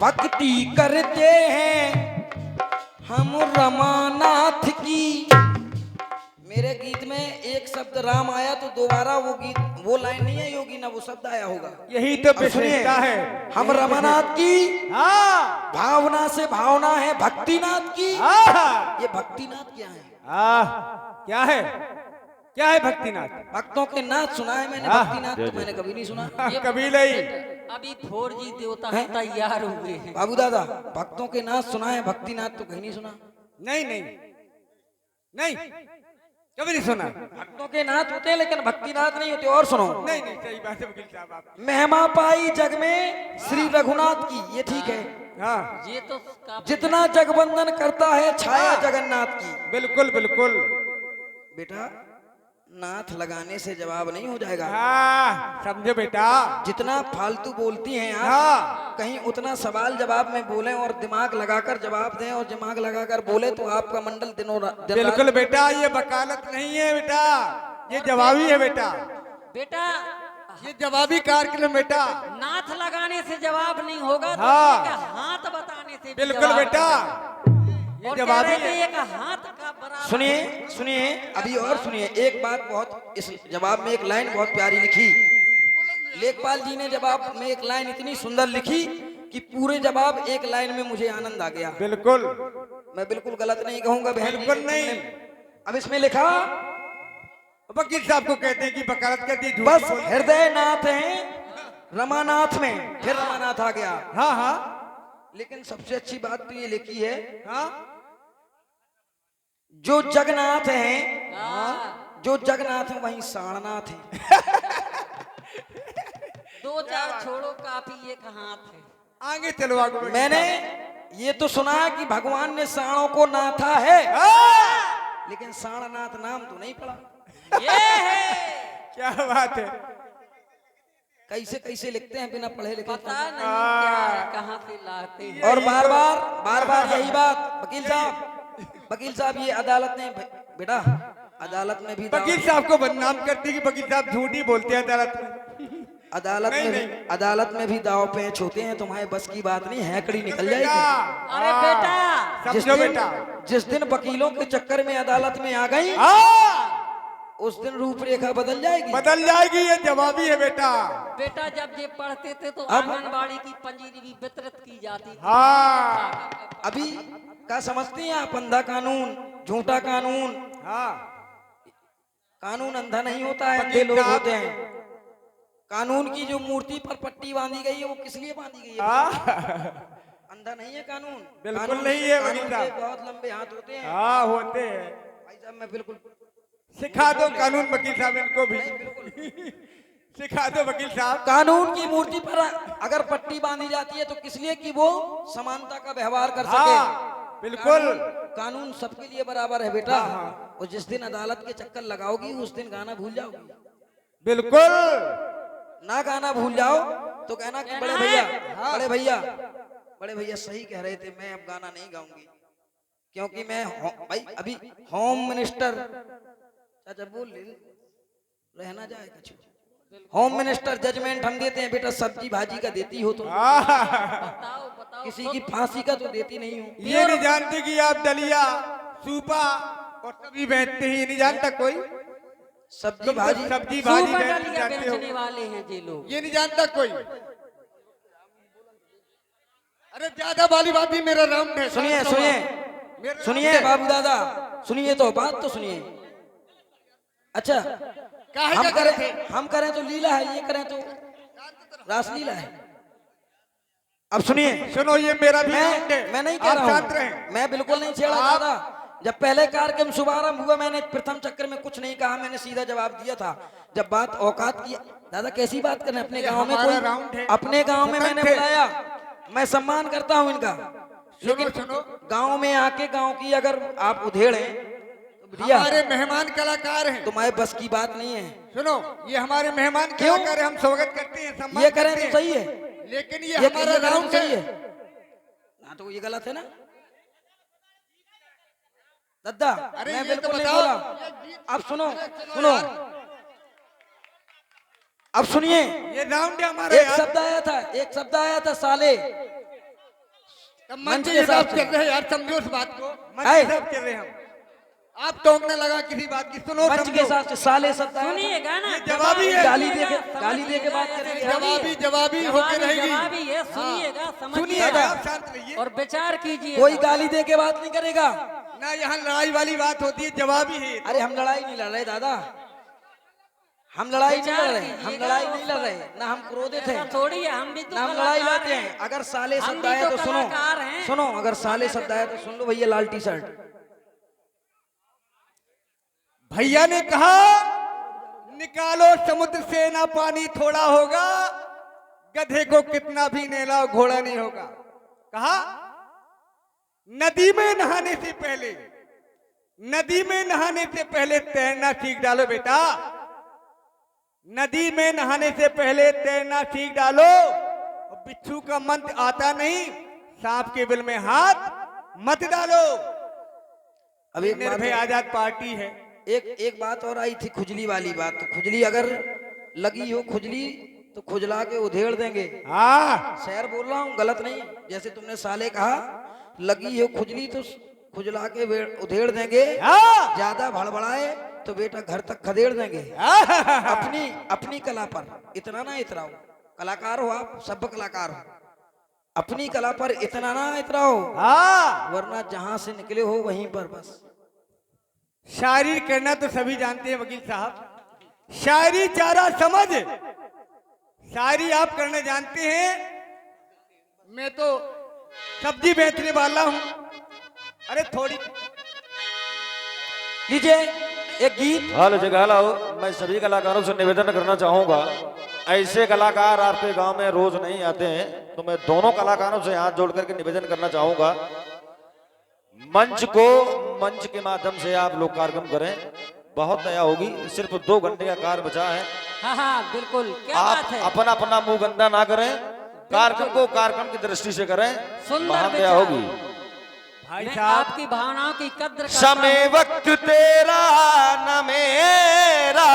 भक्ति करते हैं हम रमानाथ की। मेरे गीत में एक शब्द राम आया तो दोबारा वो गीत, वो लाइन नहीं है योगी ना, वो शब्द आया होगा। यही तो विशेषता है। हम रमानाथ की हाँ भावना से भावना है भक्तिनाथ की। हाँ ये भक्तिनाथ क्या है? क्या है, क्या है भक्तिनाथ? भक्तों के नाथ सुना है मैंने, हाँ। भक्तिनाथ तो मैंने कभी नहीं सुना। कभी नहीं। अभी 4G देवता है तैयार हुए हैं। बाबू दादा, भक्तों के नाथ सुना है, भक्तिनाथ तो कहीं नहीं सुना। नहीं नहीं नहीं, कभी नहीं सुना। भक्तों के नाथ होते हैं लेकिन भक्तिनाथ नहीं होते। और सुनो, नहीं नहीं, सही बात है वकील साहब आप। महिमा पाई जग में श्री रघुनाथ की, ये ठीक है। हाँ ये तो काफी- जितना जगबंदन करता है छाया जगन्नाथ की। बिल्कुल बिल्कुल। बेटा नाथ लगाने से जवाब नहीं हो जाएगा। हाँ समझो बेटा। जितना फालतू बोलती हैं आप, हाँ कहीं उतना सवाल जवाब में बोलें और दिमाग लगाकर जवाब दें, और दिमाग लगाकर बोले तो आपका मंडल दिन रात। बिल्कुल बेटा, ये वकालत नहीं है बेटा, ये जवाबी है बेटा, बेटा ये जवाबी कार्यक्रम बेटा। नाथ लगाने से जवाब नहीं होगा तो हाँ। एक हाथ बताने से भी बिल्कुल जवाब बेटा, होगा। ये और जवाबी कह रहे है। थे एक हाथ का बराबर। सुनिए सुनिए, अभी और सुनिए एक बात। बहुत इस जवाब में एक लाइन बहुत प्यारी लिखी, लेखपाल जी ने जवाब में एक लाइन इतनी सुंदर लिखी कि पूरे जवाब एक लाइन में मुझे आनंद आ गया। बिल्कुल मैं बिल्कुल गलत नहीं कहूंगा बहन जी, बिल्कुल नहीं। अब इसमें लिखा, वकील साहब को कहते हैं कि वकालत करती झूठ बस बोल- हृदय नाथ है रमानाथ में, फिर रमानाथ आ गया। हाँ हाँ लेकिन सबसे अच्छी बात तो ये लिखी है, हाँ जो जगन्नाथ हैं, हाँ। जो जगन्नाथ है वहीं सारनाथ है। 2-4 छोड़ो काफी, एक हाथ है। आगे चलो आगे वकील मैंने ये तो सुना है कि भगवान ने साणों को नाथा है, साहब। लेकिन सारनाथ नाम तो नहीं पड़ा। ये है, क्या बात है। कैसे कैसे लिखते हैं बिना पढ़े लिखे। पता नहीं क्या है, कहाँ से लाते हैं। और बार बार यही बात। वकील साहब ये अदालत ने, बेटा अदालत में भी वकील साहब को बदनाम करती कि वकील साहब झूठ ही बोलते हैं अदालत में। अदालत में भी दाव पेच होते हैं। तुम्हारे बस की बात नहीं, हैकड़ी निकल जाएगी। अरे बेटा जिस दिन वकीलों के चक्कर में अदालत में आ गई, उस दिन रूपरेखा बदल जाएगी। बदल जाएगी, ये जवाबी है बेटा। बेटा जब ये पढ़ते थे तो अब- आंगनबाड़ी की पंजीरी भी वितरित की जाती थी। हाँ अभी क्या समझती हैं आप? अंधा कानून, झूठा कानून। हाँ कानून अंधा नहीं होता है, अंधे वकील लोग साहब- होते हैं। कानून की जो मूर्ति पर पट्टी बांधी गई है वो किस लिए बांधी गई है? हाँ अंधा नहीं है कानून। बिल्कुल कानून नहीं से- है कानून वकील साहब। से बहुत लंबे हाथ होते हैं। हाँ होते हैं। भाई साहब मैं बिल्कुल सिखा दो कानून वकील साहब इनको भी। सिखा दो वकील साहब। कानून की मूर्ति पर अगर पट्टी बांधी जाती है तो किस लिए? कि वो समानता का व्यवहार कर सके। हाँ बिल्कुल। कानून सबके लिए बराबर है बेटा। हाँ। और जिस दिन अदालत के चक्कर लगाओगी उस दिन गाना भूल जाओगी। बिल्कुल ना गाना भूल जाओ तो कहना कि बड़े भैया, बड़े भैया सही कह रहे थे, मैं अब गाना नहीं गाऊंगी क्योंकि मैं भाई अभी होम मिनिस्टर, चाचा बोल रहना जाए कुछ। होम मिनिस्टर जजमेंट हम देते हैं बेटा, सब्जी भाजी का देती हो तो, बताओ बताओ। किसी की फांसी का तो देती नहीं हो। ये नहीं जानते कि आप दलिया सूपा और सब्जी बेचते हैं, ये नहीं जानता कोई। सब्जी तुम तो भाजी सब्जी भाजी सूपा बेचते डलिया जानते हो, बेचने वाले हैं ये लोग। ये नहीं जानता कोई। अरे ज्यादा वाली बात भी मेरा राउंड है। सुनिए सुनिए सुनिए बाबू दादा, सुनिए तो बात तो सुनिए। अच्छा हम करें तो लीला है, ये करें तो रासलीला है। अब सुनिए, सुनो ये मेरा भी राउंड है। मैं नहीं कह आप रहा शांत हूँ, रहें। मैं बिल्कुल नहीं छेड़ा दादा। जब पहले कार्यक्रम शुभारंभ हुआ मैंने प्रथम चक्र में कुछ नहीं कहा, मैंने सीधा जवाब दिया था। जब बात औकात की, दादा कैसी बात करना, अपने गांव में हमारा कोई, राउंड है। अपने गांव में मैंने स्वतंत्र। बुलाया, मैं सम्मान करता हूं इनका। लेकिन सुनो गांव में आके गांव की अगर आप उधेड़ें तो भैया हमारे मेहमान कलाकार हैं। तुम्हारे बस की बात नहीं है। सुनो ये हमारे मेहमान क्यों? कलाकार हैं, हम स्वागत करते हैं, सम्मान ये करें करते तो हैं। सही है, लेकिन ये ये हमारा करें तो राउंड सही है। है ना, तो ये गलत है ना दादा। अरे मैं ये तो बिल्कुल नहीं बताओ। बोला। अब सुनो सुनो, अब सुनिए। ये राउंड है हमारा एक यार। शब्द आया था, एक शब्द आया था साले। तब मंच मंच के के हिसाब हिसाब से। चल रहे हैं यार, समझो उस बात को। मंच आए। के हिसाब चल रहे हैं हम। आप टोकने लगा किसी बात की, सुनो मंच के समझो। हिसाब से साले शब्द आया था। सुनिएगा ना, ये जवाबी है। गाली दे के बात करेंगे। जवाबी होके रहेगी। जवाबी है, सुनिएगा, समझिएगा सुनिए आप शांत रहिए। और विचार कीजिए। कोई गाली दे के बात नहीं करेगा। ना यहाँ लड़ाई वाली बात होती है, जवाबी है। अरे हम लड़ाई नहीं लड़ रहे दादा, हम लड़ाई नहीं लड़ रहे, हम लड़ाई नहीं लड़ रहे, ना हम क्रोधित हैं, थोड़ी है, हम भी तो ना हम लड़ाई कलाकार लड़ते हैं। अगर साले हम शब्द भी आया तो तो सुनो, कलाकार हैं। सुनो, अगर साले शब्द आया तो सुन लो भैया। लाल टी शर्ट भैया ने कहा निकालो समुद्र से ना पानी थोड़ा होगा, गधे को कितना भी नहलाओ घोड़ा नहीं होगा। कहा नदी में नहाने से पहले, नदी में नहाने से पहले तैरना सीख डालो बेटा। नदी में नहाने से पहले तैरना सीख डालो। बिच्छू का मंत्र आता नहीं, सांप के बिल में हाथ मत डालो। अब एक निर्भय बात, आजाद पार्टी है। एक बात और आई थी, खुजली वाली बात। तो खुजली अगर लगी हो खुजली तो खुजला के उधेड़ देंगे। हाँ शहर बोल रहा हूँ, गलत नहीं। जैसे तुमने साले कहा, लगी हो खुजली तो खुजला के उधेड़ देंगे। हाँ। ज्यादा भड़बड़ाए तो बेटा घर तक खदेड़ देंगे। अपनी कला पर इतना ना इतराओ। कलाकार हो आप, सब कलाकार हो, अपनी कला पर इतना ना इतराओ, हाँ। वरना जहां से निकले हो वहीं पर बस। शायरी करना तो सभी जानते हैं वकील साहब, शायरी चारा समझ, शायरी आप करने जानते हैं। मैं तो सब्जी बेचने वाला हूं। अरे थोड़ी लीजिए एक गीत। हाल जगह लाओ। मैं सभी कलाकारों से निवेदन करना चाहूंगा, ऐसे कलाकार आपके गांव में रोज नहीं आते हैं, तो मैं दोनों कलाकारों से हाथ जोड़ करके निवेदन करना चाहूंगा, मंच के माध्यम से आप लोग कार्यक्रम करें, बहुत दया होगी। सिर्फ 2 घंटे का कार्य बचा है। हाँ हाँ बिल्कुल, क्या बात आप है। अपना अपना मुंह गंदा ना करें, कार्यक्रम को कार्यक्रम की दृष्टि से करें, सुंदर बहुत दया विचार। होगी। भाई मैं साहब आपकी भावनाओं की कद्र करता समय हूं। वक्त तेरा न मेरा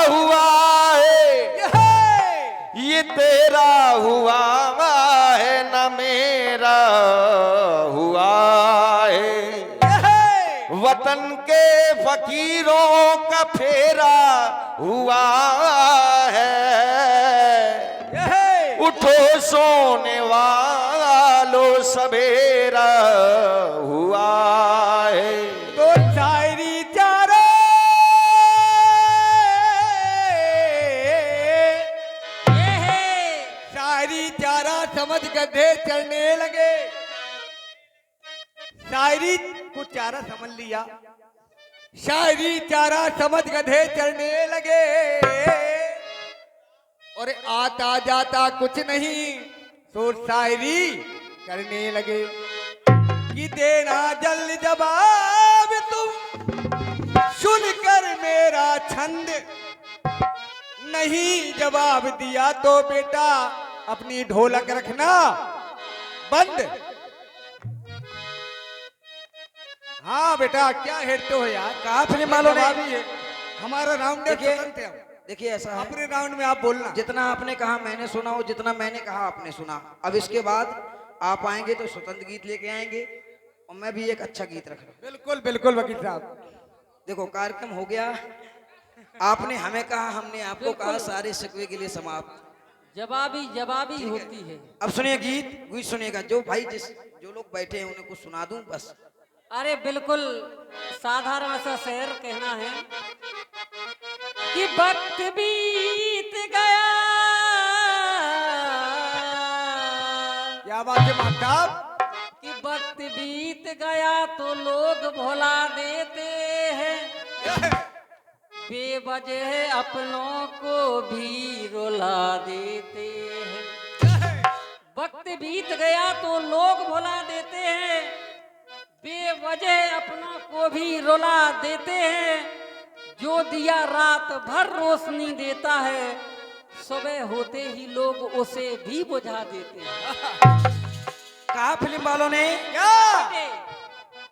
हुआ है, ये तेरा हुआ है न मेरा हुआ है। वतन के फकीरों का फेरा हुआ है, उठो सोने वालों सवेरा हुआ है। तो शायरी चारा ये है शायरी चारा समझ गधे चलने लगे। शायरी को चारा समझ लिया, शायरी चारा समझ गधे चलने लगे। और आता जाता कुछ नहीं, तो शायरी करने लगे। कि देना जल्द जवाब तुम सुनकर मेरा छंद, नहीं जवाब दिया तो बेटा अपनी ढोलक रखना बंद। हाँ बेटा क्या हेडते हो यार, कहा फिल्म वालों ने। जवाबी है। हमारा राउंड देखिए, स्वतंत्र है। देखिए ऐसा है, अपने राउंड में आप बोलना। जितना आपने कहा मैंने सुना हो, जितना मैंने कहा आपने सुना। अब इसके बाद आप आएंगे तो स्वतंत्र गीत लेके आएंगे, और मैं भी एक अच्छा गीत रख रहा हूं। बिल्कुल बिल्कुल वकील साहब। देखो कार्यक्रम हो गया, आपने हमें कहा, हमने आपको कहा, सारे शिकवे के लिए समाप्त। जवाबी होती है। अब सुनिए गीत सुनिएगा। जो भाई जो लोग बैठे हैं उन्हें कुछ सुना दूं बस। अरे बिल्कुल साधारण सा शेर कहना है कि वक्त बीत गया, क्या बात है मास्टर। कि वक्त बीत गया तो लोग भुला देते हैं, बेवजह अपनों को भी रुला देते हैं। वक्त बीत गया तो लोग भुला देते हैं, बेवजह अपनों को भी रुला देते हैं। जो दिया रात भर रोशनी देता है, सुबह होते ही लोग उसे भी बुझा देते हैं। कहा फिल्म वालों ने, क्या